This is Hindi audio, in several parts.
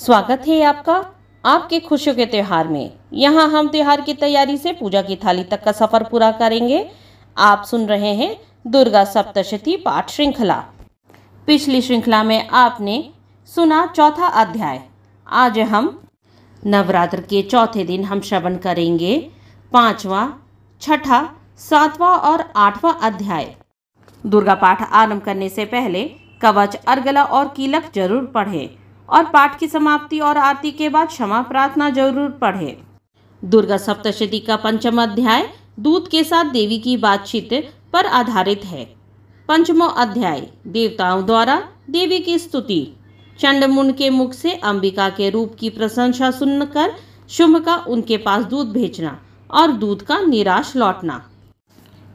स्वागत है आपका आपके खुशियों के त्योहार में। यहाँ हम त्योहार की तैयारी से पूजा की थाली तक का सफर पूरा करेंगे। आप सुन रहे हैं दुर्गा सप्तशती पाठ श्रृंखला। पिछली श्रृंखला में आपने सुना चौथा अध्याय। आज हम नवरात्र के चौथे दिन हम श्रवण करेंगे 5वां, 6ठा, 7वां और 8वां अध्याय। दुर्गा पाठ आरंभ करने से पहले कवच, अर्गला और कीलक जरूर पढ़ें और पाठ की समाप्ति और आरती के बाद क्षमा प्रार्थना जरूर पढ़ें। दुर्गा सप्तशती का 5वां अध्याय दूत के साथ देवी की बातचीत पर आधारित है। 5वां अध्याय देवताओं द्वारा देवी की स्तुति। चंडमुंड के मुख से अंबिका के रूप की प्रशंसा सुनकर शुंभ का उनके पास दूत भेजना और दूत का निराश लौटना।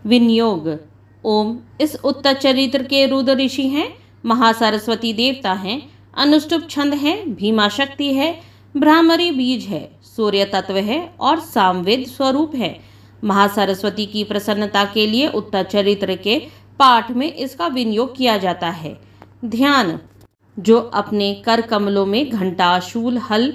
विनियोग। ओम इस उत्तर चरित्र के रुद्र ऋषि हैं, महासरस्वती देवता हैं, अनुष्टुप छंद है, भीमा शक्ति है, ब्राह्मरी बीज है, सूर्य तत्व है और सामवेद स्वरूप है। महासरस्वती की प्रसन्नता के लिए उत्तर चरित्र के पाठ में इसका विनियोग किया जाता है। ध्यान। जो अपने कर कमलों में घंटा, शूल, हल,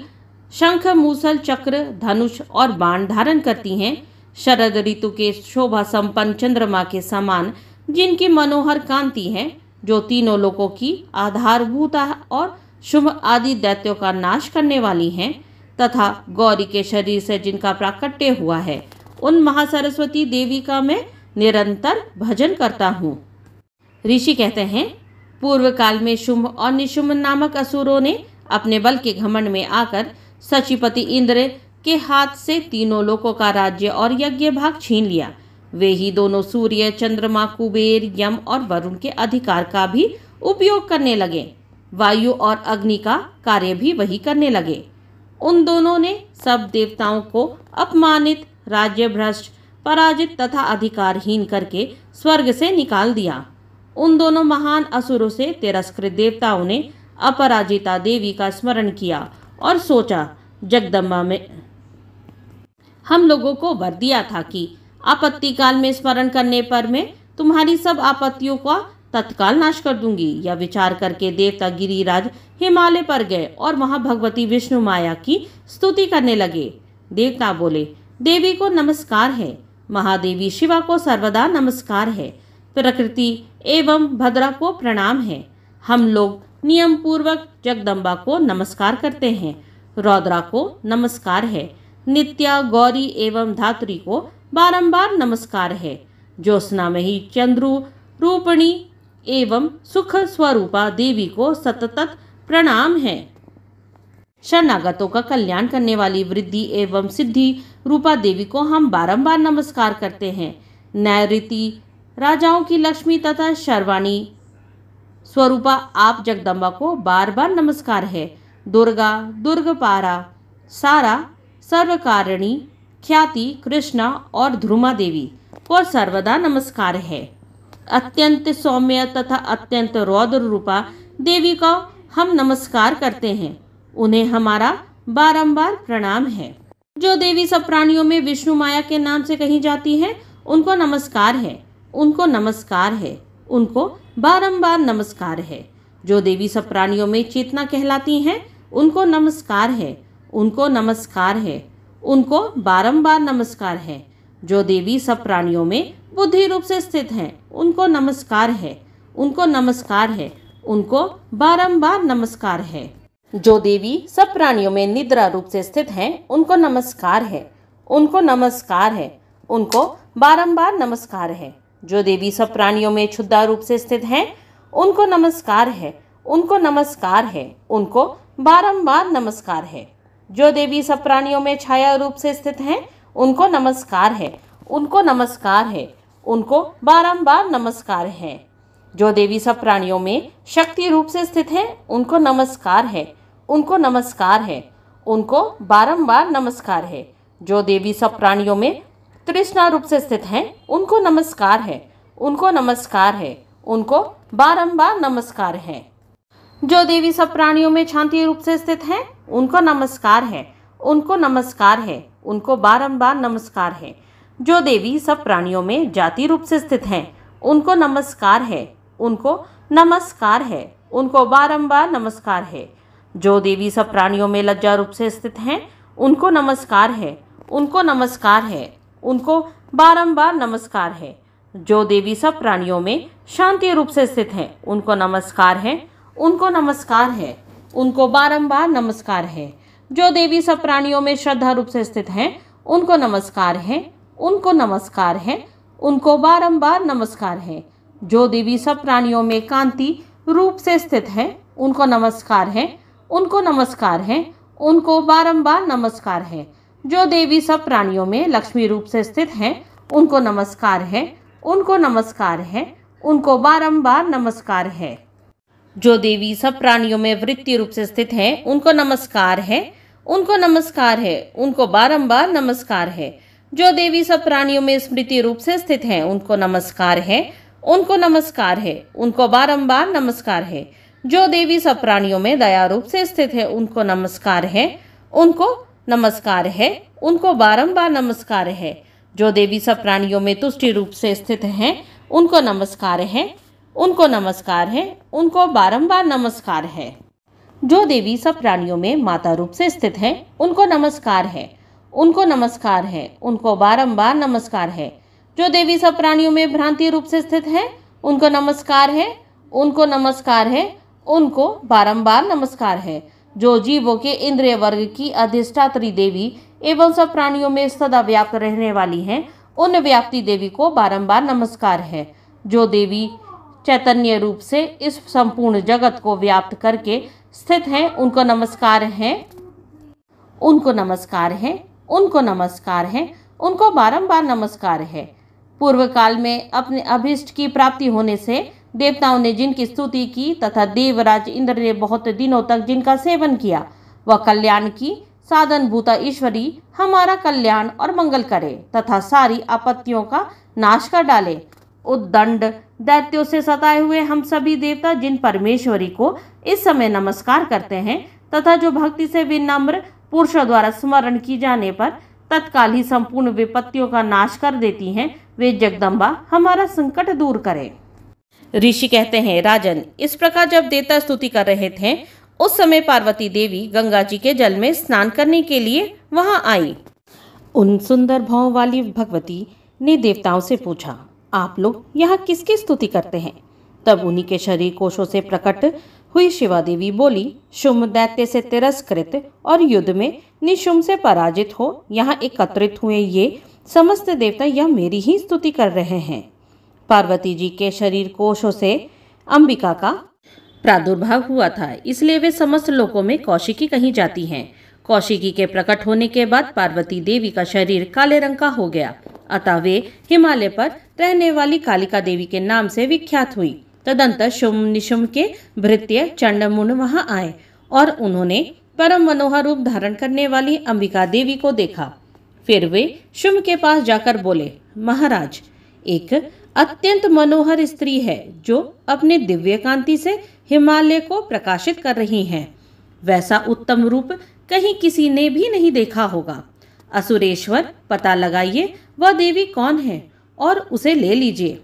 शंख, मूसल, चक्र, धनुष और बाण धारण करती हैं, शरद ऋतु के शोभा संपन्न चंद्रमा के समान जिनकी मनोहर कांति है, जो तीनों लोकों की आधारभूत और शुभ आदि दैत्यों का नाश करने वाली हैं, तथा गौरी के शरीर से जिनका प्राकट्य हुआ है, उन महासरस्वती देवी का मैं निरंतर भजन करता हूँ। ऋषि कहते हैं, पूर्व काल में शुंभ और निशुंभ नामक असुरों ने अपने बल के घमंड में आकर सचिपति इंद्र के हाथ से तीनों लोकों का राज्य और यज्ञ भाग छीन लिया। वे ही दोनों सूर्य, चंद्रमा, कुबेर, यम और वरुण के अधिकार का भी उपयोग करने लगे। वायु और अग्नि का कार्य भी वही करने लगे। उन दोनों ने सब देवताओं को अपमानित, राज्य भ्रष्ट, पराजित तथा अधिकारहीन करके स्वर्ग से निकाल दिया। उन दोनों महान असुरों से तिरस्कृत देवताओं ने अपराजिता देवी का स्मरण किया और सोचा, जगदम्बा में हम लोगों को वर दिया था कि आपत्ति काल में स्मरण करने पर मैं तुम्हारी सब आपत्तियों का तत्काल नाश कर दूंगी। यह विचार करके देवता गिरिराज हिमालय पर गए और वहां भगवती विष्णु माया की स्तुति करने लगे। देवता बोले, देवी को नमस्कार है, महादेवी शिवा को सर्वदा नमस्कार है, प्रकृति एवं भद्रा को प्रणाम है। हम लोग नियम पूर्वक जगदम्बा को नमस्कार करते हैं, रौद्रा को नमस्कार है, नित्या, गौरी एवं धात्री को बारंबार नमस्कार है, ज्योत्सना में ही चंद्रू रूपणी एवं सुख स्वरूपा देवी को सतत प्रणाम है। शरणागतों का कल्याण करने वाली वृद्धि एवं सिद्धि रूपा देवी को हम बारंबार नमस्कार करते हैं। नैऋति राजाओं की लक्ष्मी तथा शर्वाणी स्वरूपा आप जगदम्बा को बार बार नमस्कार है। दुर्गा, दुर्गपारा, सारा, सर्वकारिणी, ख्याति, कृष्णा और ध्रुमा देवी को सर्वदा नमस्कार है। अत्यंत सौम्य तथा अत्यंत रौद्र रूपा देवी का हम नमस्कार करते हैं, उन्हें हमारा बारंबार प्रणाम है। जो देवी सब प्राणियों में विष्णु माया के नाम से कही जाती है, उनको नमस्कार है, उनको नमस्कार है, उनको बारंबार नमस्कार है। जो देवी सब प्राणियों में चेतना कहलाती हैं, उनको नमस्कार है, उनको नमस्कार है, उनको बारंबार नमस्कार है। जो देवी सब प्राणियों में बुद्धि रूप से स्थित हैं, उनको नमस्कार है, उनको नमस्कार है, उनको बारंबार नमस्कार है। जो देवी सब प्राणियों में निद्रा रूप से स्थित हैं, उनको नमस्कार है, उनको नमस्कार है, उनको बारंबार नमस्कार है। जो देवी सब प्राणियों में क्षुद्र रूप से स्थित हैं, उनको नमस्कार है, उनको नमस्कार है, उनको बारंबार नमस्कार है। जो देवी सब प्राणियों में छाया रूप से स्थित हैं, उनको नमस्कार है, उनको नमस्कार है, उनको बारंबार नमस्कार है। जो देवी सब प्राणियों में शक्ति रूप से स्थित हैं, उनको नमस्कार है, उनको नमस्कार है, उनको बारंबार नमस्कार है। जो देवी सब प्राणियों में तृष्णा रूप से स्थित हैं, उनको नमस्कार है, उनको नमस्कार है, उनको बारंबार नमस्कार है। जो देवी सब प्राणियों में शांति रूप से स्थित हैं, उनको नमस्कार है, उनको नमस्कार है, उनको बारंबार नमस्कार है। जो देवी सब प्राणियों में जाति रूप से स्थित हैं, उनको नमस्कार है, उनको नमस्कार है, उनको बारंबार नमस्कार है। जो देवी सब प्राणियों में लज्जा रूप से स्थित हैं, उनको नमस्कार है, उनको नमस्कार है, उनको बारंबार नमस्कार है। जो देवी सब प्राणियों में शांति रूप से स्थित हैं, उनको नमस्कार है, उनको नमस्कार है, उनको बारंबार नमस्कार है। जो देवी सब प्राणियों में श्रद्धा रूप से स्थित हैं, उनको नमस्कार है, उनको नमस्कार है, उनको बारंबार नमस्कार है। जो देवी सब प्राणियों में कांति रूप से स्थित है, उनको नमस्कार है, उनको नमस्कार है, उनको बारंबार नमस्कार है। जो देवी सब प्राणियों में लक्ष्मी रूप से स्थित हैं, उनको नमस्कार है, उनको नमस्कार है, उनको बारंबार नमस्कार है। जो देवी सब प्राणियों में वृत्ति रूप से स्थित हैं, उनको नमस्कार है, उनको नमस्कार है, उनको बारंबार नमस्कार है। जो देवी सब प्राणियों में स्मृति रूप से स्थित हैं, उनको नमस्कार है, उनको नमस्कार है, उनको बारंबार नमस्कार है। जो देवी सब प्राणियों में दया रूप से स्थित है, उनको नमस्कार है, उनको नमस्कार है, उनको बारंबार नमस्कार है। जो देवी सब प्राणियों में तुष्टि रूप से स्थित हैं, उनको नमस्कार है, उनको नमस्कार है, उनको बारंबार नमस्कार है। जो देवी सब प्राणियों में माता रूप से स्थित हैं, उनको नमस्कार है, उनको नमस्कार है, उनको बारंबार नमस्कार है। जो देवी सब प्राणियों में भ्रांति रूप से स्थित है, उनको नमस्कार है, उनको नमस्कार है, उनको बारंबार नमस्कार है। जो जीवों के इंद्रिय वर्ग की अधिष्ठात्री देवी एवं सब प्राणियों में सदा व्याप्त रहने वाली हैं, उन व्याप्ति देवी को बारंबार नमस्कार है। जो देवी चैतन्य रूप से इस संपूर्ण जगत को व्याप्त करके स्थित हैं, उनको नमस्कार है, उनको नमस्कार है, उनको नमस्कार है, उनको बारंबार नमस्कार है। पूर्व काल में अपने अभीष्ट की प्राप्ति होने से देवताओं ने जिनकी स्तुति की तथा देवराज इंद्र ने बहुत दिनों तक जिनका सेवन किया, वह कल्याण की साधन भूता ईश्वरी हमारा कल्याण और मंगल करे तथा सारी आपत्तियों का नाश कर डाले। उद्दंड दैत्यों से सताए हुए हम सभी देवता जिन परमेश्वरी को इस समय नमस्कार करते हैं तथा जो भक्ति से विनम्र पुरुषों द्वारा स्मरण की जाने पर तत्काल ही संपूर्ण विपत्तियों का नाश कर देती हैं, वे जगदम्बा हमारा संकट दूर करें। ऋषि कहते हैं, राजन, इस प्रकार जब देवता स्तुति कर रहे थे, उस समय पार्वती देवी गंगा जी के जल में स्नान करने के लिए वहां आई। उन सुंदर भाव वाली भगवती ने देवताओं से पूछा, आप लोग यहाँ किसकी स्तुति करते हैं? तब उन्हीं के शरीर कोशों से प्रकट हुई शिवा देवी बोली, शुम्भ दैत्य से तिरस्कृत और युद्ध में निशुम्भ से पराजित हो यहाँ एकत्रित हुए ये समस्त देवता यह मेरी ही स्तुति कर रहे हैं। पार्वती जी के शरीर कोशों से अंबिका का प्रादुर्भाव हुआ था, इसलिए वे समस्त लोकों में कौशिकी कही जाती हैं। कौशिकी के प्रकट होने के बाद पार्वती देवी का शरीर काले रंग का हो गया, अतः वे हिमालय पर रहने वाली कालिका देवी के नाम से विख्यात हुई। तदंतर शुम्भ निशुम्भ के भृत्य चंडमुंड वहां आए और उन्होंने परम मनोहर रूप धारण करने वाली अंबिका देवी को देखा। फिर वे शुम्भ के पास जाकर बोले, महाराज, एक अत्यंत मनोहर स्त्री है जो अपने दिव्य कांति से हिमालय को प्रकाशित कर रही हैं। वैसा उत्तम रूप कहीं किसी ने भी नहीं देखा होगा। असुरेश्वर, पता लगाइए वह देवी कौन है और उसे ले लीजिए।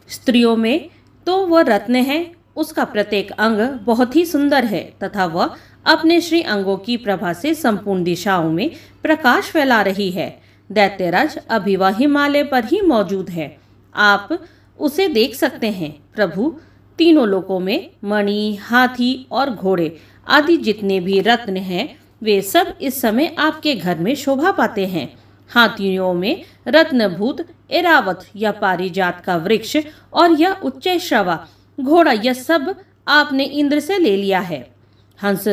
स्त्रियों में तो वह रत्न है, उसका प्रत्येक अंग बहुत ही सुंदर है तथा वह अपने श्री अंगों की प्रभा से संपूर्ण दिशाओं में प्रकाश फैला रही है। दैत्यराज, अभी वह हिमालय पर ही मौजूद है, आप उसे देख सकते हैं। प्रभु, तीनों लोकों में मणि, हाथी और घोड़े आदि जितने भी रत्न हैं, वे सब इस समय आपके घर में शोभा पाते हैं। हाथियों में रत्नभूत एरावत या पारिजात का वृक्ष और यह उच्च श्रवा घोड़ा, यह सब आपने इंद्र से ले लिया है। हंस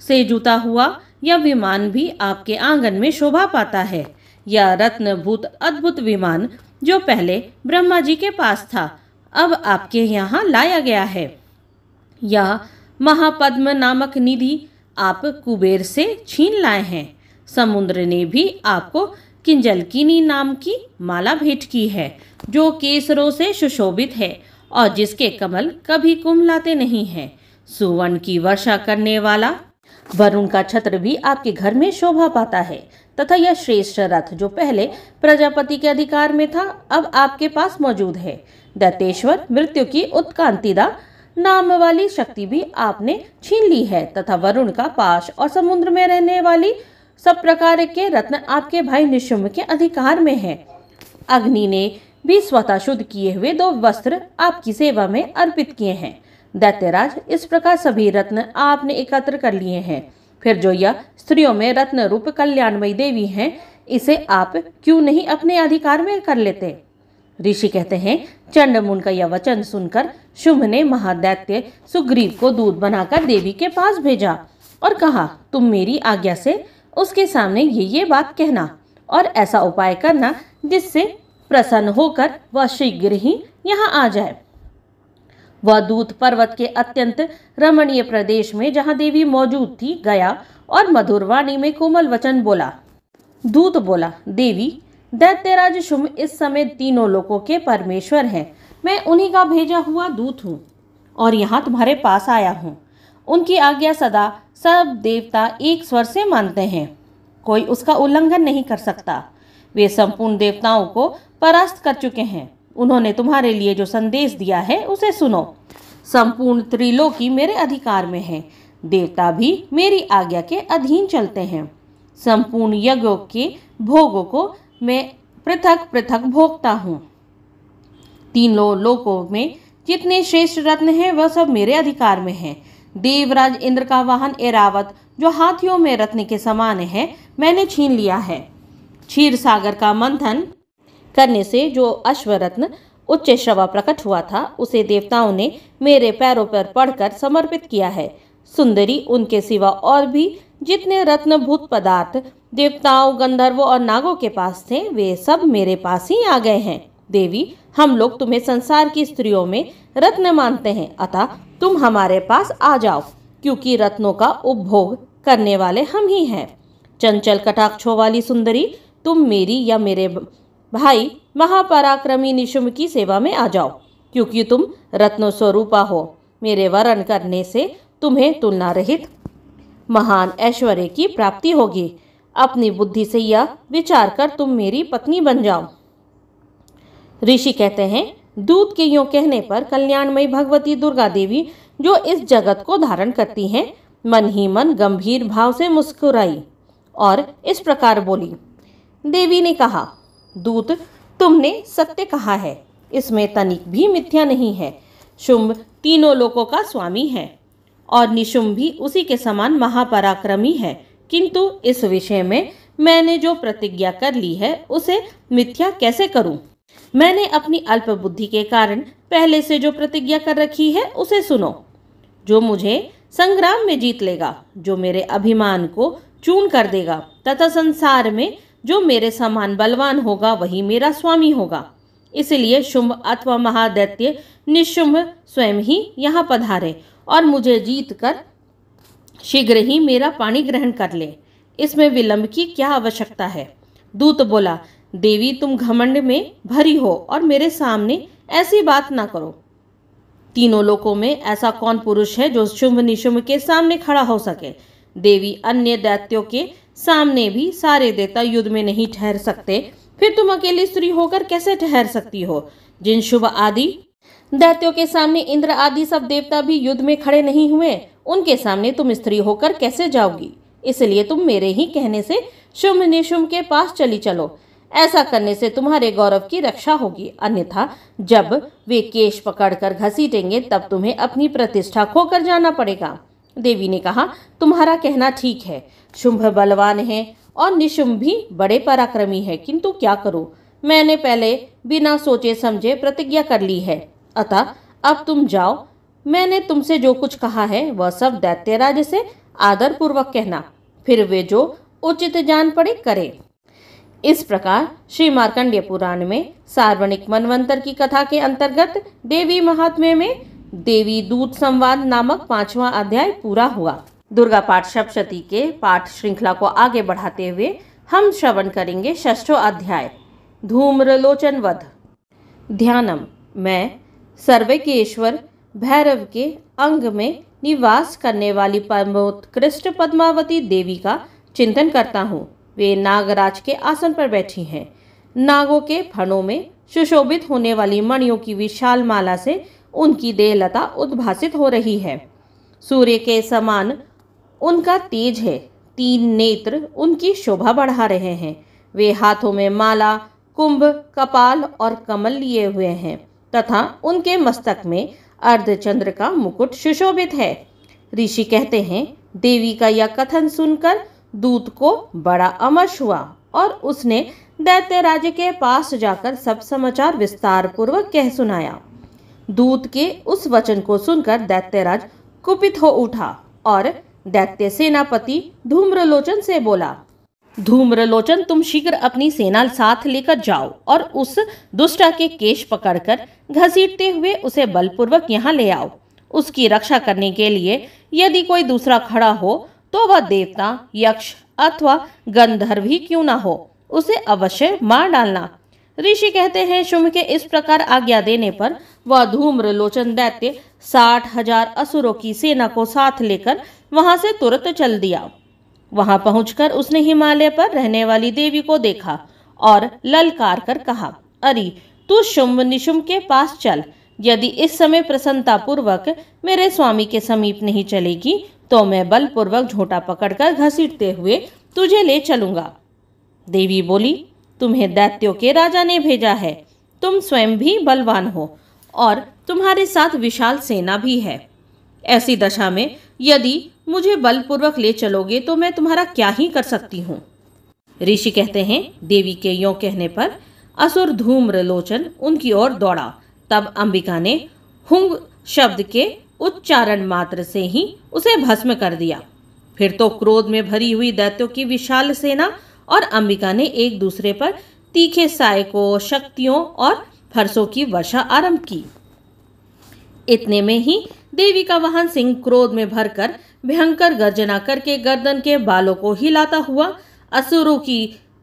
से जुता हुआ यह विमान भी आपके आंगन में शोभा पाता है। यह रत्नभूत अद्भुत विमान जो पहले ब्रह्मा जी के पास था, अब आपके यहाँ लाया गया है। यह महापद्म नामक निधि आप कुबेर से छीन लाए हैं। समुद्र ने भी आपको किंजलकिनी नाम की माला भेंट की है, जो केसरों से सुशोभित है और जिसके कमल कभी कुम्हलाते नहीं हैं। सुवर्ण की वर्षा करने वाला वरुण का छत्र भी आपके घर में शोभा पाता है तथा यह श्रेष्ठ रथ जो पहले प्रजापति के अधिकार में था, अब आपके पास मौजूद है। दैतेश्वर, मृत्यु की उत्कांतिदा नाम वाली शक्ति भी आपने छीन ली है तथा वरुण का पाश और समुद्र में रहने वाली सब प्रकार के रत्न आपके भाई निशुम्भ के अधिकार में है। अग्नि ने भी स्वतः शुद्ध किए हुए 2 वस्त्र आपकी सेवा में अर्पित किए हैं। दैत्यराज, इस प्रकार सभी रत्न आपने एकत्र कर लिए हैं। फिर जो यह स्त्रियों में रत्न रूप कल्याणमयी देवी हैं, इसे आप क्यों नहीं अपने अधिकार में कर लेते? ऋषि कहते हैं, चंडमुंड का यह वचन सुनकर शुंभ ने महादैत्य सुग्रीव को दूत बनाकर देवी के पास भेजा और कहा, तुम मेरी आज्ञा से उसके सामने ये बात कहना और ऐसा उपाय करना जिससे प्रसन्न होकर वह शीघ्र ही यहाँ आ जाए। वह दूत पर्वत के अत्यंत रमणीय प्रदेश में जहाँ देवी मौजूद थी गया और मधुर वाणी में कोमल वचन बोला। दूत बोला, देवी, दैत्यराज शुंभ इस समय तीनों लोकों के परमेश्वर हैं। मैं उन्हीं का भेजा हुआ दूत हूँ और यहाँ तुम्हारे पास आया हूँ। उनकी आज्ञा सदा सब देवता एक स्वर से मानते हैं, कोई उसका उल्लंघन नहीं कर सकता। वे संपूर्ण देवताओं को परास्त कर चुके हैं। उन्होंने तुम्हारे लिए जो संदेश दिया है उसे सुनो। संपूर्ण त्रिलोकी मेरे अधिकार में है। देवता भी मेरी आज्ञा के अधीन चलते हैं। संपूर्ण यज्ञों के भोगों को मैं पृथक पृथक भोगता हूँ। तीनों लोकों में जितने श्रेष्ठ रत्न हैं वह सब मेरे अधिकार में हैं। देवराज इंद्र का वाहन ऐरावत जो हाथियों में रत्न के समान है, मैंने छीन लिया है। क्षीर सागर का मंथन करने से जो अश्वरत्न उच्च श्रवा प्रकट हुआ था, उसे देवताओं ने मेरे पैरों पर पड़कर समर्पित किया है। सुंदरी, उनके सिवा और भी जितने रत्नभूत पदार्थ देवताओं, गंधर्वों और नागों के पास थे, वे सब मेरे पास ही आ गए हैं। देवी, हम लोग तुम्हें संसार की स्त्रियों में रत्न मानते हैं, अतः तुम हमारे पास आ जाओ, क्योंकि रत्नों का उपभोग करने वाले हम ही हैं। चंचल कटाक्षों वाली सुंदरी, तुम मेरी या मेरे भाई महापराक्रमी निशुम्भ की सेवा में आ जाओ, क्योंकि तुम रत्न स्वरूपा हो। मेरे वरण करने से तुम्हें तुलना रहित महान ऐश्वर्य की प्राप्ति होगी। अपनी बुद्धि से यह विचार कर तुम मेरी पत्नी बन जाओ। ऋषि कहते हैं, दूत के यूं कहने पर कल्याणमयी भगवती दुर्गा देवी, जो इस जगत को धारण करती हैं, मन ही मन गंभीर भाव से मुस्कुराई और इस प्रकार बोली। देवी ने कहा, दूत, तुमने सत्य कहा है, इसमें तनिक भी मिथ्या नहीं है। शुंभ तीनों लोकों का स्वामी है और निशुंभ भी उसी के समान महापराक्रमी है, किंतु इस विषय में मैंने जो प्रतिज्ञा कर ली है उसे मिथ्या कैसे करूं? मैंने अपनी अल्प बुद्धि के कारण पहले से जो प्रतिज्ञा कर रखी है उसे सुनो। जो मुझे संग्राम में जीत लेगा, जो मेरे अभिमान को चूर्ण कर देगा तथा संसार में जो मेरे समान बलवान होगा वही मेरा स्वामी होगा। इसलिए शुंभ अथवा महादैत्य निशुंभ स्वयं ही यहाँ पधारे और मुझे जीत कर शीघ्र ही मेरा पाणी ग्रहण कर ले। इसमें विलंब की क्या आवश्यकता है? दूत बोला, देवी, तुम घमंड में भरी हो और मेरे सामने ऐसी बात ना करो। तीनों लोकों में ऐसा कौन पुरुष है जो शुंभ निशुंभ के सामने खड़ा हो सके? देवी, अन्य दैत्यों के सामने भी सारे देवता युद्ध में नहीं ठहर सकते, फिर तुम अकेली स्त्री होकर कैसे ठहर सकती हो? जिन शुभ आदि दैत्यों के सामने इंद्र आदि सब देवता भी युद्ध में खड़े नहीं हुए, उनके सामने तुम स्त्री होकर कैसे जाओगी? इसलिए तुम मेरे ही कहने से शुंभ निशुंभ के पास चली चलो। ऐसा करने से तुम्हारे गौरव की रक्षा होगी, अन्यथा जब वे केश पकड़कर घसीटेंगे तब तुम्हें अपनी प्रतिष्ठा खोकर जाना पड़ेगा। देवी ने कहा, तुम्हारा कहना ठीक है। शुंभ बलवान है और निशुंभ भी बड़े पराक्रमी है, किंतु क्या करूं? मैंने पहले बिना सोचे समझे प्रतिज्ञा कर ली है, अतः अब तुम जाओ। मैंने तुमसे जो कुछ कहा है वह सब दैत्यराज से आदर पूर्वक कहना, फिर वे जो उचित जान पड़े करे। इस प्रकार श्री मार्कंडेय पुराण में सार्वणिक मनवंतर की कथा के अंतर्गत देवी महात्म्य में देवी दूत संवाद नामक 5वां अध्याय पूरा हुआ। दुर्गा पाठ सप्तशती के पाठ श्रृंखला को आगे बढ़ाते हुए हम श्रवण करेंगे 6वां अध्याय, धूम्रलोचन वध। ध्यानम, मैं सर्वैकेश्वर भैरव के अंग में निवास करने वाली परमोत्कृष्ट पद्मावती देवी का चिंतन करता हूँ। वे नागराज के आसन पर बैठी हैं। नागों के फणों में सुशोभित होने वाली मणियों की विशाल माला से उनकी देहलता उद्भासित हो रही है। सूर्य के समान उनका तेज है। 3 नेत्र उनकी शोभा बढ़ा रहे हैं। वे हाथों में माला, कुंभ, कपाल और कमल लिए हुए हैं तथा उनके मस्तक में अर्धचंद्र का मुकुट सुशोभित है। ऋषि कहते हैं, देवी का यह कथन सुनकर दूत को बड़ा अमर्ष हुआ और उसने दैत्यराज के पास जाकर सब समाचार विस्तार पूर्वक कह सुनाया। दूत के उस वचन को सुनकर दैत्यराज कुपित हो उठा और दैत्य सेनापति धूम्रलोचन से बोला, धूम्रलोचन, तुम शीघ्र अपनी सेना साथ लेकर जाओ और उस दुष्टा के केश पकड़कर घसीटते हुए उसे बलपूर्वक यहाँ ले आओ। उसकी रक्षा करने के लिए यदि कोई दूसरा खड़ा हो तो वह देवता, यक्ष अथवा गंधर्व ही क्यों ना हो, उसे अवश्य मार डालना। ऋषि कहते हैं, शुंभ के इस प्रकार आज्ञा देने पर वह धूम्रलोचन दैत्य 60,000 असुरों की सेना को साथ लेकर वहां से तुरंत चल दिया। वहां पहुंचकर उसने हिमालय पर रहने वाली देवी को देखा और ललकार कर कहा, अरे तू शुंभ निशुंभ के पास चल। यदि इस समय प्रसन्नता पूर्वक मेरे स्वामी के समीप नहीं चलेगी तो मैं बलपूर्वक झोंटा पकड़कर घसीटते हुए तुझे ले चलूंगा। देवी बोली, तुम्हें दैत्यों के राजा ने भेजा है। तुम स्वयं भी बलवान हो और तुम्हारे साथ विशाल सेना भी है। ऐसी दशा में यदि मुझे बलपूर्वक ले चलोगे तो मैं तुम्हारा क्या ही कर सकती हूँ। ऋषि कहते हैं, देवी के यों कहने पर असुर धूम्रलोचन उनकी ओर दौड़ा। तब अंबिका ने हुंग शब्द के उच्चारण मात्र से ही उसे भस्म कर दिया। फिर तो क्रोध में भरी हुई दैत्यों की विशाल सेना और अंबिका ने एक दूसरे पर तीखे सहायकों, शक्तियों और फरसों की वर्षा आरंभ की। इतने में ही देवी का वाहन सिंह क्रोध में भरकर भयंकर गर्जना करके गर्दन के बालों को हिलाता हुआ असुरों की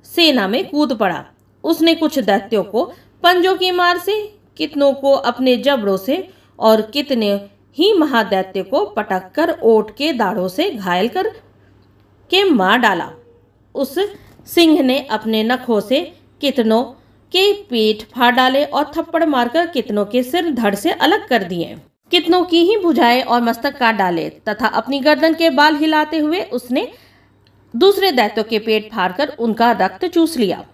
सेना में कूद पड़ा। उसने कुछ दैत्यों को पंजों की मार से, कितनों को अपने जबड़ों से और कितने ही महादैत्य को पटक कर ओट के दाढ़ों से घायल कर के मार डाला। उस सिंह ने अपने नखों से कितनों के पेट फाड़ डाले और थप्पड़ मारकर कितनों के सिर धड़ से अलग कर दिए। कितनों की ही भुजाएं और मस्तक काट डाले तथा अपनी गर्दन के बाल हिलाते हुए उसने दूसरे दैत्यों के पेट फाड़कर उनका रक्त चूस लिया।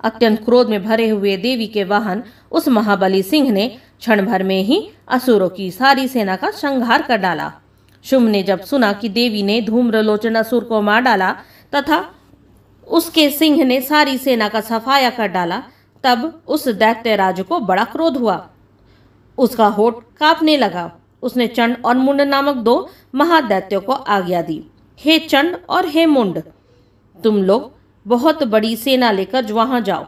अत्यंत क्रोध में भरे हुए देवी के वाहन उस महाबली सिंह ने क्षण भर में ही असुरों की सारी सेना का संहार कर डाला। शुंभ ने जब सुना कि देवी ने धूम्रलोचन असुर को मार डाला तथा उसके सिंह ने सारी सेना का सफाया कर डाला, तब उस दैत्यराज को बड़ा क्रोध हुआ। उसका होठ कांपने लगा। उसने चंड और मुंड नामक 2 महादैत्यों को आज्ञा दी, हे चंड और हे मुंड, तुम लोग बहुत बड़ी सेना लेकर वहां जाओ।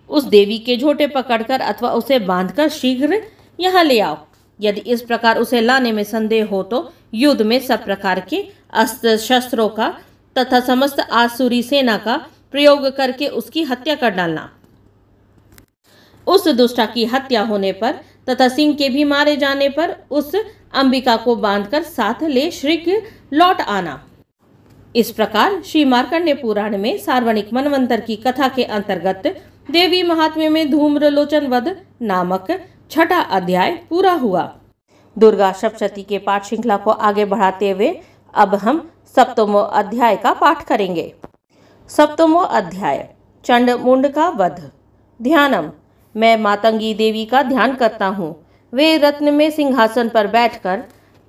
उस देवी के झोटे पकड़कर अथवा उसे बांधकर शीघ्र यहाँ ले आओ। यदि इस प्रकार उसे लाने में संदेह हो तो युद्ध में सब प्रकार के अस्त्र शस्त्रों का तथा समस्त आसुरी सेना का प्रयोग करके उसकी हत्या कर डालना। उस दुष्टा की हत्या होने पर तथा सिंह के भी मारे जाने पर उस अंबिका को बांधकर साथ ले शीघ्र लौट आना। इस प्रकार श्री मार्कंडेय पुराण में सार्वणिक मनवंतर की कथा के अंतर्गत देवी महात्म्य में धूम्रलोचन वध नामक 6ठा अध्याय पूरा हुआ। दुर्गा सप्तशती के पाठ श्रृंखला को आगे बढ़ाते हुए अब हम 7वां अध्याय का पाठ करेंगे। 7वां अध्याय, चंड मुंड का वध। ध्यानम, मैं मातंगी देवी का ध्यान करता हूँ। वे रत्न में सिंहासन पर बैठकर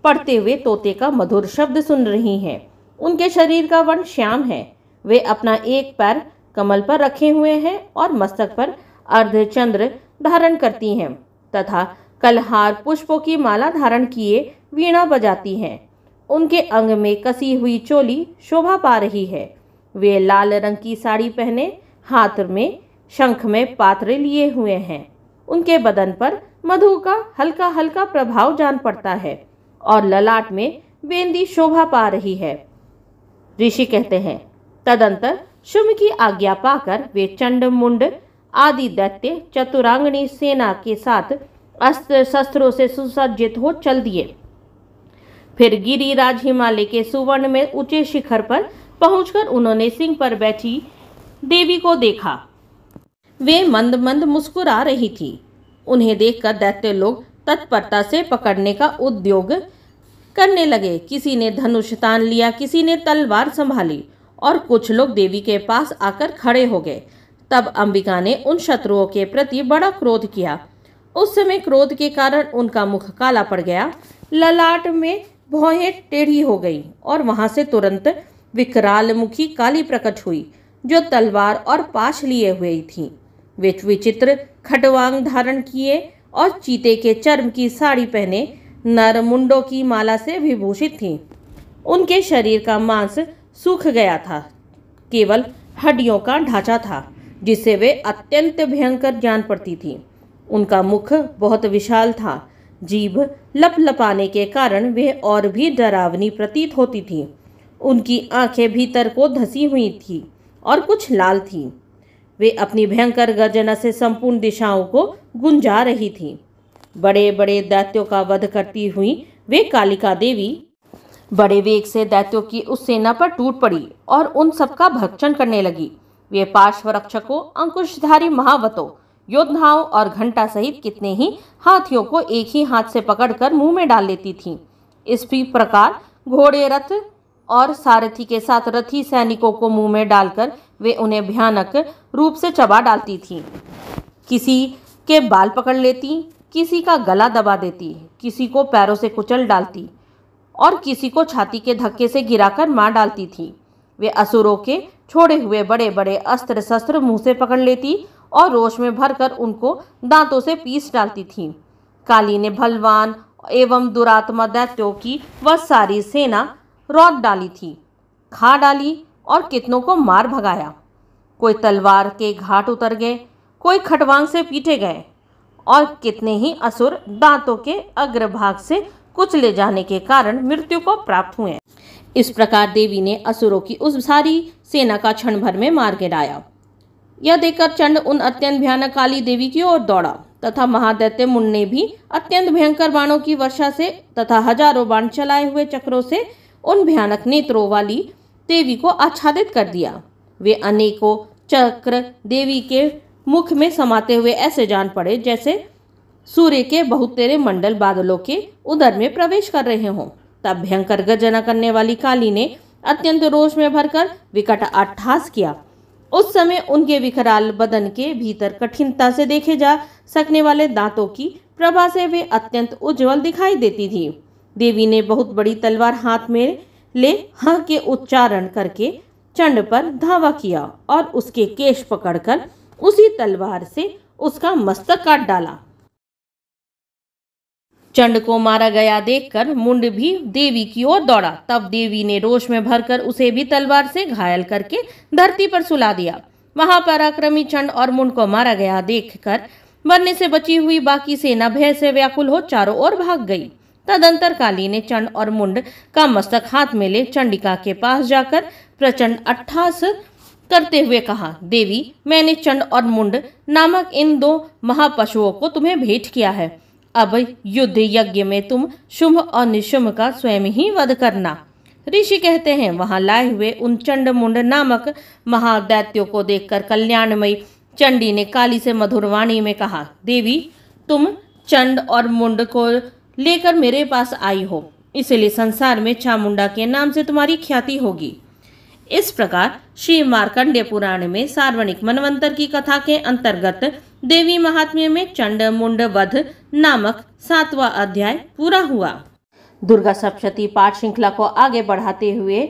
पढ़ते हुए तोते का मधुर शब्द सुन रही हैं। उनके शरीर का वर्ण श्याम है। वे अपना एक पैर कमल पर रखे हुए हैं और मस्तक पर अर्धचंद्र धारण करती हैं तथा कलहार पुष्पों की माला धारण किए वीणा बजाती हैं। उनके अंग में कसी हुई चोली शोभा पा रही है। वे लाल रंग की साड़ी पहने हाथ में शंख में पात्र लिए हुए हैं। उनके बदन पर मधु का हल्का हल्का प्रभाव जान पड़ता है और ललाट में बेंदी शोभा पा रही है। ऋषि कहते हैं, तदंतर शुंभ की आज्ञा पाकर वे चंड मुंड आदि दैत्य चतुरांगनी सेना के साथ अस्त्र शस्त्रों से सुसज्जित हो चल दिए। फिर गिरिराज हिमालय के सुवर्ण में ऊंचे शिखर पर पहुंचकर उन्होंने सिंह पर बैठी देवी को देखा। वे मंद मंद मुस्कुरा रही थी। उन्हें देखकर दैत्य लोग तत्परता से पकड़ने का उद्योग करने लगे। किसी ने धनुष तान लिया, किसी ने तलवार संभाली और कुछ लोग देवी के पास आकर खड़े हो गए। तब अंबिका ने उन शत्रुओं के प्रति बड़ा क्रोध किया। उस समय क्रोध के कारण उनका मुख काला पड़ गया, ललाट में भौहें टेढ़ी हो गई और वहां से तुरंत विकराल मुखी काली प्रकट हुई, जो तलवार और पाश लिए हुए थी। वे विचित्र खटवांग धारण किए और चीते के चर्म की साड़ी पहने नर मुंडों की माला से विभूषित थीं। उनके शरीर का मांस सूख गया था, केवल हड्डियों का ढांचा था, जिससे वे अत्यंत भयंकर जान पड़ती थी। उनका मुख बहुत विशाल था, जीभ लपलपाने के कारण वे और भी डरावनी प्रतीत होती थी। उनकी आंखें भीतर को धसी हुई थी और कुछ लाल थीं। वे अपनी भयंकर गर्जना से संपूर्ण दिशाओं को गुंजा रही थीं। बड़े बड़े दैत्यों का वध करती हुई वे कालिका देवी बड़े वेग से दैत्यों की उस सेना पर टूट पड़ी और उन सबका भक्षण करने लगी। वे पार्श्वरक्षकों, अंकुशधारी महावतों, योद्धाओं और घंटा सहित कितने ही हाथियों को एक ही हाथ से पकड़कर मुंह में डाल लेती थीं। इस प्रकार घोड़े, रथ और सारथी के साथ रथी सैनिकों को मुंह में डालकर वे उन्हें भयानक रूप से चबा डालती थीं। किसी के बाल पकड़ लेती, किसी का गला दबा देती, किसी को पैरों से कुचल डालती और किसी को छाती के धक्के से गिराकर मार डालती थी। वे असुरों के छोड़े हुए बड़े बड़े अस्त्र शस्त्र मुंह से पकड़ लेती और रोष में भरकर उनको दांतों से पीस डालती थीं। काली ने बलवान एवं दुरात्मा दैत्यों की वह सारी सेना रौंद डाली थी, खा डाली और कितनों को मार भगाया। कोई तलवार के घाट उतर गए, कोई खटवांग से पीटे गए और कितने ही असुर दांतों के अग्रभाग से कुचले जाने के कारण मृत्यु को प्राप्त हुए। इस प्रकार देवी ने असुरों की उस सारी सेना का क्षण भर में मार गिराया। यह देखकर चंड उन अत्यंत भयानक काली देवी की ओर दौड़ा तथा महादैत्य मुंड ने भी अत्यंत भयंकर बाणों की वर्षा से तथा हजारों बाण चलाए हुए चक्रों से उन भयानक नेत्रों वाली देवी को आच्छादित कर दिया। वे अनेकों चक्र देवी के मुख में समाते हुए ऐसे जान पड़े जैसे सूर्य के बहुत तेरे मंडल बादलों के उदर में प्रवेश कर रहे हों। तब भयंकर गर्जना करने वाली काली ने अत्यंत रोष में भरकर विकट अट्टहास किया। उस समय उनके विकराल बदन के भीतर कठिनता से देखे जा सकने वाले दांतों की प्रभा से वे अत्यंत उज्जवल दिखाई देती थी। देवी ने बहुत बड़ी तलवार हाथ में ले ह के उच्चारण करके चंड पर धावा किया और उसके केश पकड़कर उसी तलवार से उसका मस्तक काट डाला। चंड को मारा गया देखकर मुंड भी देवी की ओर दौड़ा। तब देवी ने रोष में भरकर उसे भी तलवार से घायल करके धरती पर सुला दिया। महापराक्रमी चंड और मुंड को मारा गया देखकर मरने से बची हुई बाकी सेना भय से व्याकुल हो चारों ओर भाग गई। तदंतर काली ने चंड और मुंड का मस्तक हाथ में ले चंडिका के पास जाकर प्रचंड अट्टहास करते हुए कहा, देवी, मैंने चंड और मुंड नामक इन दो महापशुओं को तुम्हें भेंट किया है। अब युद्ध यज्ञ में तुम शुंभ और निशुंभ का स्वयं ही वध करना। ऋषि कहते हैं, वहां लाए हुए उन चंड मुंड नामक महादैत्यों को देखकर कल्याणमयी चंडी ने काली से मधुर वाणी में कहा, देवी, तुम चंड और मुंड को लेकर मेरे पास आई हो, इसलिए संसार में चामुंडा के नाम से तुम्हारी ख्याति होगी। इस प्रकार श्री मार्कंडेय पुराण में सार्वणिक मनवंतर की कथा के अंतर्गत देवी महात्म्य में चंड मुंड वध नामक 7वां अध्याय पूरा हुआ। दुर्गा सप्तशती पाठ श्रृंखला को आगे बढ़ाते हुए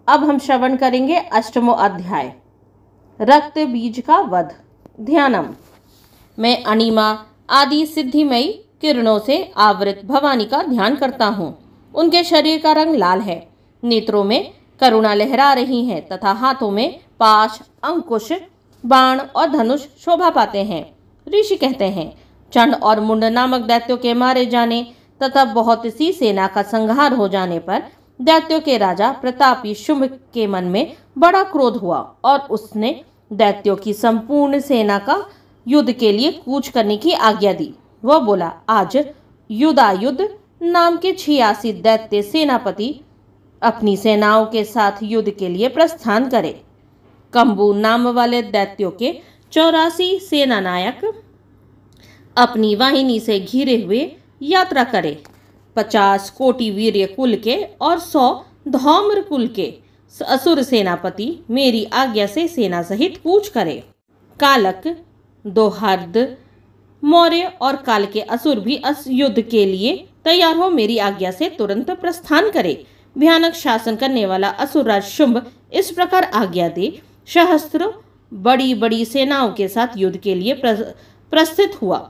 अब हम श्रवण करेंगे 8वां अध्याय, रक्त बीज का वध। ध्यानम। मैं अणिमा आदि सिद्धिमयी किरणों से आवृत भवानी का ध्यान करता हूँ। उनके शरीर का रंग लाल है, नेत्रों में करुणा लहरा रही है तथा हाथों में पाश, अंकुश, बाण और धनुष शोभा पाते हैं। ऋषि कहते हैं, चंड और मुंड नामक दैत्यों के मारे जाने तथा बहुत सी सेना का संहार हो जाने पर दैत्यों के राजा प्रतापी शुंभ के मन में बड़ा क्रोध हुआ और उसने दैत्यों की संपूर्ण सेना का युद्ध के लिए कूच करने की आज्ञा दी। वह बोला, आज युद्धायुध नाम के 86 दैत्य सेनापति अपनी सेनाओं के साथ युद्ध के लिए प्रस्थान करे। कंबू नाम वाले दैत्यों के 84 सेनानायक अपनी वाहिनी से घिरे हुए यात्रा करे। 50 कोटि वीर्य कुल के और 100 धौम्र कुल के असुर सेनापति मेरी आज्ञा से सेना सहित कूच करे। कालक, दोहर्द, मौर्य और काल के असुर भी इस युद्ध के लिए तैयार हो मेरी आज्ञा से तुरंत प्रस्थान करे। भयानक शासन करने वाला असुरराज शुंभ इस प्रकार आज्ञा दे सहस्त्र बड़ी बड़ी सेनाओं के साथ युद्ध के लिए प्रस्थित हुआ।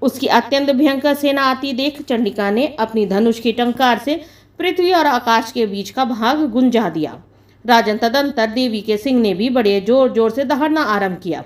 उसकी अत्यंत भयंकर सेना आती देख चंडिका ने अपनी धनुष की टंकार से पृथ्वी और आकाश के बीच का भाग गुंजा दिया। राजन तदंतर देवी के सिंह ने भी बड़े जोर जोर से दहाड़ना आरंभ किया।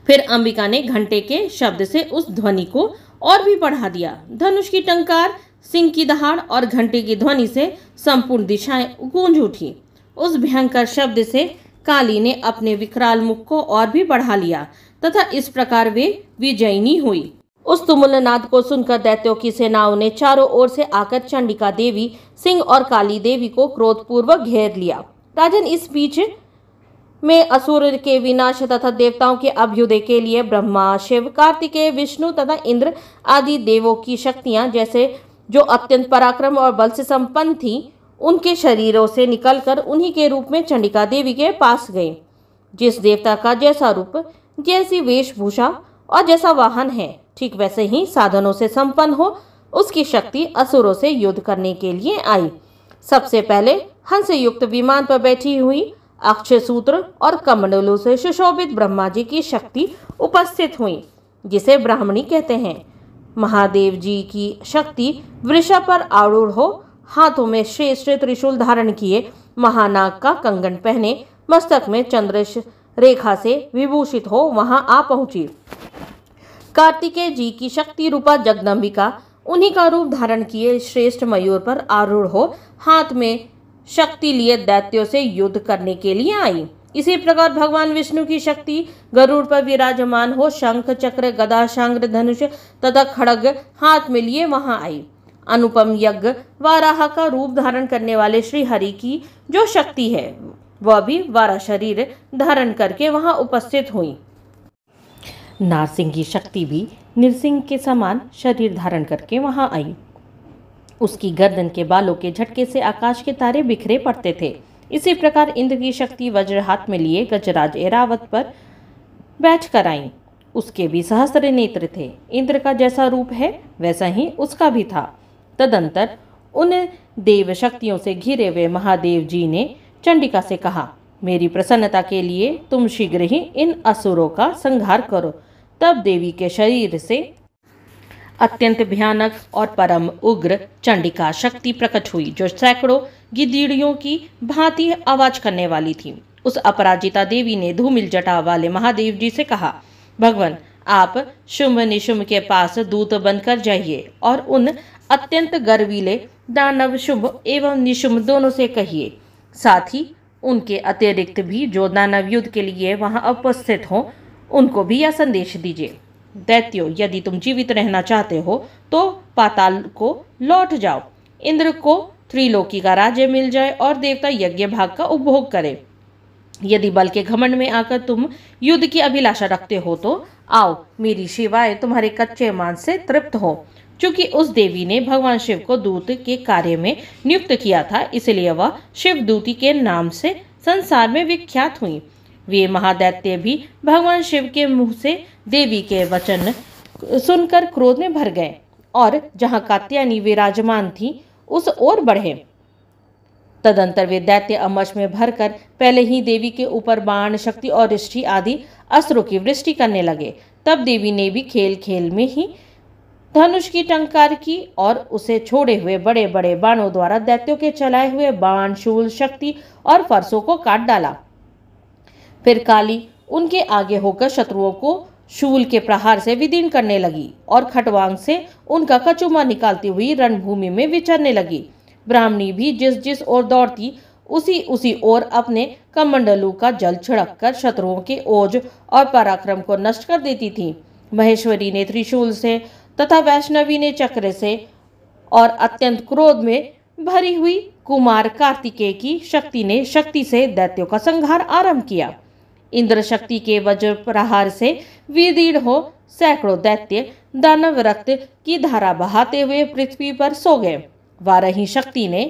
फिर अंबिका ने घंटे के शब्द से उस ध्वनि को और भी बढ़ा दिया। धनुष की टंकार, सिंह की दहाड़ और घंटे की ध्वनि से संपूर्ण दिशाएं गूंज उठी। उस भयंकर शब्द से काली ने अपने विकराल मुख को और भी बढ़ा लिया तथा इस प्रकार वे विजयिनी हुई। उस तुमुलनाद को सुनकर दैत्यों की सेनाओं ने चारों ओर से आकर चंडिका देवी, सिंह और काली देवी को क्रोधपूर्वक घेर लिया। राजन, इस बीच में असुर के विनाश तथा देवताओं के अभ्युदय के लिए ब्रह्मा, शिव, कार्तिकेय, विष्णु तथा इंद्र आदि देवों की शक्तियां जैसे जो अत्यंत पराक्रम और बल से संपन्न थी, उनके शरीरों से निकलकर उन्हीं के रूप में चंडिका देवी के पास गए। जिस देवता का जैसा रूप, जैसी वेशभूषा और जैसा वाहन है, ठीक वैसे ही साधनों से संपन्न हो उसकी शक्ति असुरों से युद्ध करने के लिए आई। सबसे पहले हंस युक्त विमान पर बैठी हुई अक्षय सूत्र और कमंडलों से सुशोभित ब्रह्मा जी की शक्ति उपस्थित हुई, जिसे ब्राह्मणी कहते हैं। महादेव जी की शक्ति वृषभ पर आरूढ़ हो, हाथों में श्रेष्ठ त्रिशूल धारण किए, महानाग का कंगन पहने, मस्तक में चंद्र रेखा से विभूषित हो वहां आ पहुंची। कार्तिकेय जी की शक्ति रूपा जगदम्बिका उन्हीं का रूप धारण किए श्रेष्ठ मयूर पर आरूढ़ हो, हाथ में शक्ति लिए दैत्यों से युद्ध करने के लिए आई। इसी प्रकार भगवान विष्णु की शक्ति गरुड़ पर विराजमान हो, शंख, चक्र, गदा, शांग्र, धनुष तथा खड्ग हाथ में लिए वहां आई। अनुपम यज्ञ वाराह का रूप धारण करने वाले श्री हरि की जो शक्ति है, वह भी वारा शरीर धारण करके वहां उपस्थित हुई। नारसिंह की शक्ति भी नृसिंह के समान शरीर धारण करके वहां आई। उसकी गर्दन के बालों के झटके से आकाश के तारे बिखरे पड़ते थे। इसी प्रकार इंद्र की शक्ति वज्र हाथ में लिए गजराज एरावत पर बैठ कर आई। उसके भी सहस्त्र नेत्र थे। इंद्र का जैसा रूप है वैसा ही उसका भी था। तदंतर उन देव शक्तियों से घिरे हुए महादेव जी ने चंडिका से कहा, मेरी प्रसन्नता के लिए तुम शीघ्र ही इन असुरों का संहार करो। तब देवी के शरीर से अत्यंत भयानक और परम उग्र चंडिका शक्ति प्रकट हुई, जो सैकड़ों गिद्दड़ियों की भांति आवाज करने वाली थी। उस अपराजिता देवी ने धूमिल जटा वाले महादेव जी से कहा, भगवान, आप शुंभ निशुंभ के पास दूत बनकर जाइए और उन अत्यंत गर्वीले दानव शुंभ एवं निशुंभ दोनों से कहिए, साथ ही उनके अतिरिक्त भी जो दानव युद्ध के लिए वहां उपस्थित हों, उनको भी यह संदेश दीजिए, दैत्यों, यदि तुम जीवित रहना चाहते हो तो पाताल को लौट जाओ। इंद्र को त्रिलोकी का राज्य मिल जाए और देवता यज्ञ भाग का उपभोग करे। यदि बल के घमंड में आकर तुम युद्ध की अभिलाषा रखते हो तो आओ, मेरी शिवाय तुम्हारे कच्चे मांस से तृप्त हो। चूंकि उस देवी ने भगवान शिव को दूत के कार्य में नियुक्त किया था, इसलिए वह शिवदूती के नाम से संसार में विख्यात हुई। वे महादैत्य भी भगवान शिव के मुंह से देवी के वचन सुनकर क्रोध में भर गए और जहां कात्यायनी विराजमान थी उस ओर बढ़े। तदंतर वे दैत्य अमच में भरकर पहले ही देवी के ऊपर बाण, शक्ति और रिष्टि आदि अस्त्रों की वृष्टि करने लगे। तब देवी ने भी खेल खेल में ही धनुष की टंकार की और उसे छोड़े हुए बड़े बड़े बाणों द्वारा दैत्यों के चलाए हुए बाण, शूल, शक्ति और फरसों को काट डाला। फिर काली उनके आगे होकर शत्रुओं को शूल के प्रहार से विदीर्ण करने लगी और खटवांग से उनका कचुमा निकालती हुई रणभूमि में विचरने लगी। ब्राह्मणी भी जिस जिस ओर दौड़ती उसी ओर अपने कमंडलू का जल छिड़क कर शत्रुओं के ओज और पराक्रम को नष्ट कर देती थी। महेश्वरी ने त्रिशूल से तथा वैष्णवी ने चक्र से और अत्यंत क्रोध में भरी हुई कुमार कार्तिकेय की शक्ति से दैत्यों का संहार आरंभ किया। इंद्र शक्ति के वज्र प्रहार से विदीर्ण हो सैकड़ों दैत्य दानव रक्त की धारा बहाते हुए पृथ्वी पर सो गए। वाराही शक्ति ने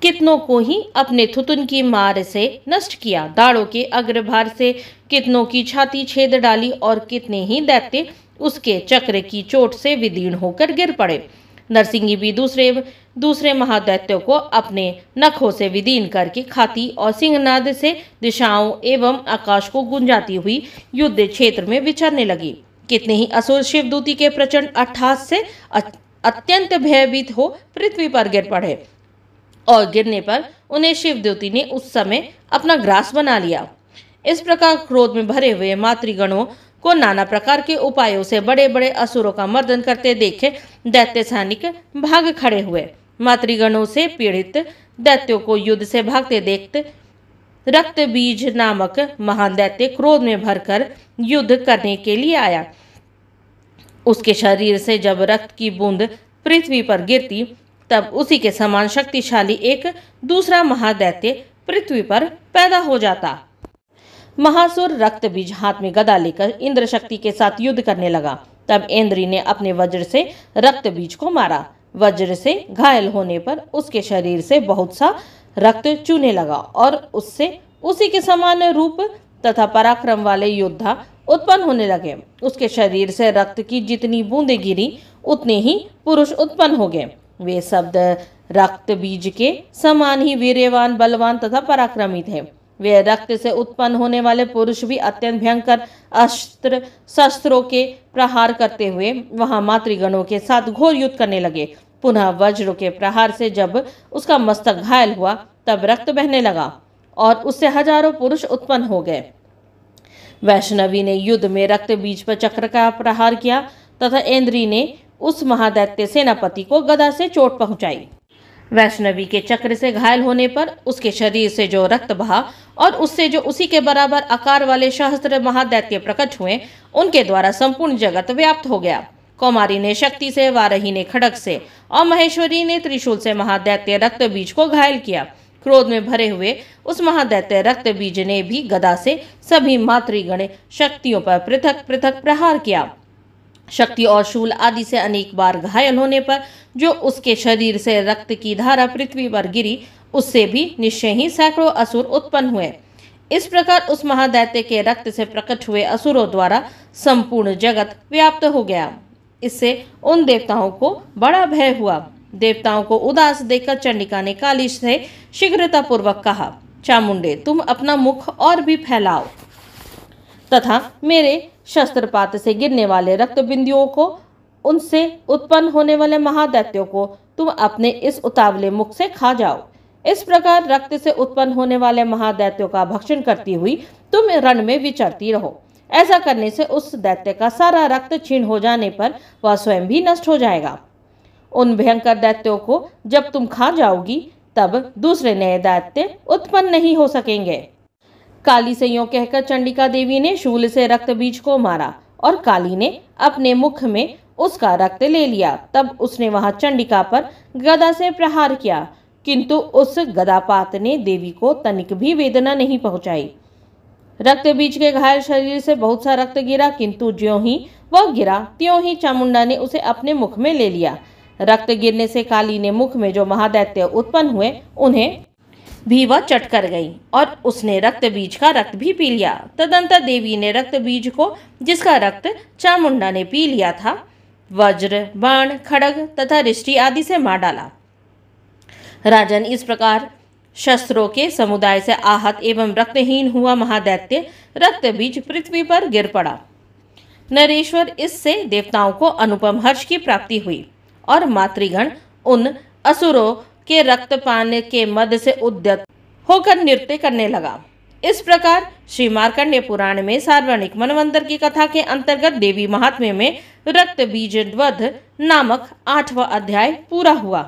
कितनों को ही अपने थुतुन की मार से नष्ट किया, दाढ़ों के अग्रभार से कितनों की छाती छेद डाली और कितने ही दैत्य उसके चक्र की चोट से विदीर्ण होकर गिर पड़े। नरसिंगी भी दूसरे महादैत्यों को अपने नखों से विदीर्ण करके खाती और सिंहनाद से दिशाओं एवं आकाश को गुंजाती हुई युद्ध क्षेत्र में विचरने लगी। कितने ही असुर शिवदूती के प्रचंड अट्टहास से अत्यंत भयभीत हो पृथ्वी पर गिर पड़े और गिरने पर उन्हें शिवदूती ने उस समय अपना ग्रास बना लिया। इस प्रकार क्रोध में भरे हुए मातृगणों को नाना प्रकार के उपायों से बड़े बड़े असुरों का मर्दन करते देखे दैत्य सैनिक भाग खड़े हुए। मातृगणों से पीड़ित दैत्यों को युद्ध से भागते देखते रक्त बीज नामक महान दैत्य क्रोध में भरकर युद्ध करने के लिए आया। उसके शरीर से जब रक्त की बूंद पृथ्वी पर गिरती तब उसी के समान शक्तिशाली एक दूसरा महादैत्य पृथ्वी पर पैदा हो जाता। महासुर रक्त बीज हाथ में गदा लेकर इंद्र शक्ति के साथ युद्ध करने लगा। तब इंद्री ने अपने वज्र से रक्त बीज को मारा। वज्र से घायल होने पर उसके शरीर से बहुत सा रक्त चूने लगा और उससे उसी के समान रूप तथा पराक्रम वाले योद्धा उत्पन्न होने लगे। उसके शरीर से रक्त की जितनी बूंदें गिरी उतने ही पुरुष उत्पन्न हो गए। वे शब्द रक्त बीज के समान ही वीर्यवान, बलवान तथा पराक्रमी थे। वे रक्त से उत्पन्न होने वाले पुरुष भी अत्यंत भयंकर अस्त्र शस्त्रों के प्रहार करते हुए वहां मातृगणों के साथ घोर युद्ध करने लगे। पुनः वज्र के प्रहार से जब उसका मस्तक घायल हुआ तब रक्त बहने लगा और उससे हजारों पुरुष उत्पन्न हो गए। वैष्णवी ने युद्ध में रक्त बीज पर चक्र का प्रहार किया तथा इंद्री ने उस महादैत्य सेनापति को गदा से चोट पहुंचाई। वैष्णवी के चक्र से घायल होने पर उसके शरीर से जो रक्त बहा और उससे जो उसी के बराबर आकार वाले सहस्त्र महादैत्य प्रकट हुए, उनके द्वारा संपूर्ण जगत व्याप्त हो गया। कौमारी ने शक्ति से, वाराही ने खड्ग से और महेश्वरी ने त्रिशूल से महादैत्य रक्त बीज को घायल किया। क्रोध में भरे हुए उस महादैत्य रक्त बीज ने भी गदा से सभी मातृगण शक्तियों पर पृथक पृथक प्रहार किया। शक्ति और शूल आदि से अनेक बार घायल होने पर जो उसके शरीर से रक्त की धारा पृथ्वी पर गिरी, उससे भी निश्चय ही सैकड़ों असुर उत्पन्न हुए। इस प्रकार उस महादैत्य के रक्त से प्रकट हुए असुरों द्वारा संपूर्ण जगत व्याप्त हो गया। इससे उन देवताओं को बड़ा भय हुआ। देवताओं को उदास देखकर चंडिका ने काली से शीघ्रता पूर्वक कहा, चामुंडे, तुम अपना मुख और भी फैलाओ तथा मेरे शस्त्रपात से गिरने वाले रक्त बिंदुओं को, उनसे उत्पन्न होने वाले महादैत्यों को तुम अपने इस उतावले मुख से खा जाओ। इस प्रकार रक्त से उत्पन्न होने वाले महादैत्यों का भक्षण करती हुई तुम रण में विचरती रहो। ऐसा करने से उस दैत्य का सारा रक्त क्षीण हो जाने पर वह स्वयं भी नष्ट हो जाएगा। उन भयंकर दैत्यों को जब तुम खा जाओगी तब दूसरे नए दैत्य उत्पन्न नहीं हो सकेंगे। काली से यूं कहकर चंडिका देवी ने शूल से रक्त बीज को मारा और काली ने अपने मुख में उसका रक्त ले लिया। तब उसने वहां चंडिका पर गदा से प्रहार किया, किंतु उस गदापात ने देवी को तनिक भी वेदना नहीं पहुंचाई। रक्त बीज के घायल शरीर से बहुत सा रक्त गिरा, किंतु ज्यों ही वह गिरा त्यों ही चामुंडा ने उसे अपने मुख में ले लिया। रक्त गिरने से काली ने मुख में जो महादैत्य उत्पन्न हुए उन्हें भी वह चट कर गई और उसने रक्त बीज का रक्त भी पी लिया। तदंतर देवी ने रक्त बीज को, जिसका रक्त चामुंडा ने पी लिया था, वज्र, बाण, खड्ग तथा रिष्टि आदि से मार डाला। राजन, इस प्रकार शस्त्रों के समुदाय से आहत एवं रक्तहीन हुआ महादैत्य रक्त बीज पृथ्वी पर गिर पड़ा। नरेश्वर, इससे देवताओं को अनुपम हर्ष की प्राप्ति हुई और मातृगण उन असुरों के रक्तपान के मद से उद्यत होकर नृत्य करने लगा। इस प्रकार श्री मार्कंडेय पुराण में सार्वणिक मनवंतर की कथा के अंतर्गत देवी महात्म्य में रक्त बीज वध नामक 8वां अध्याय पूरा हुआ।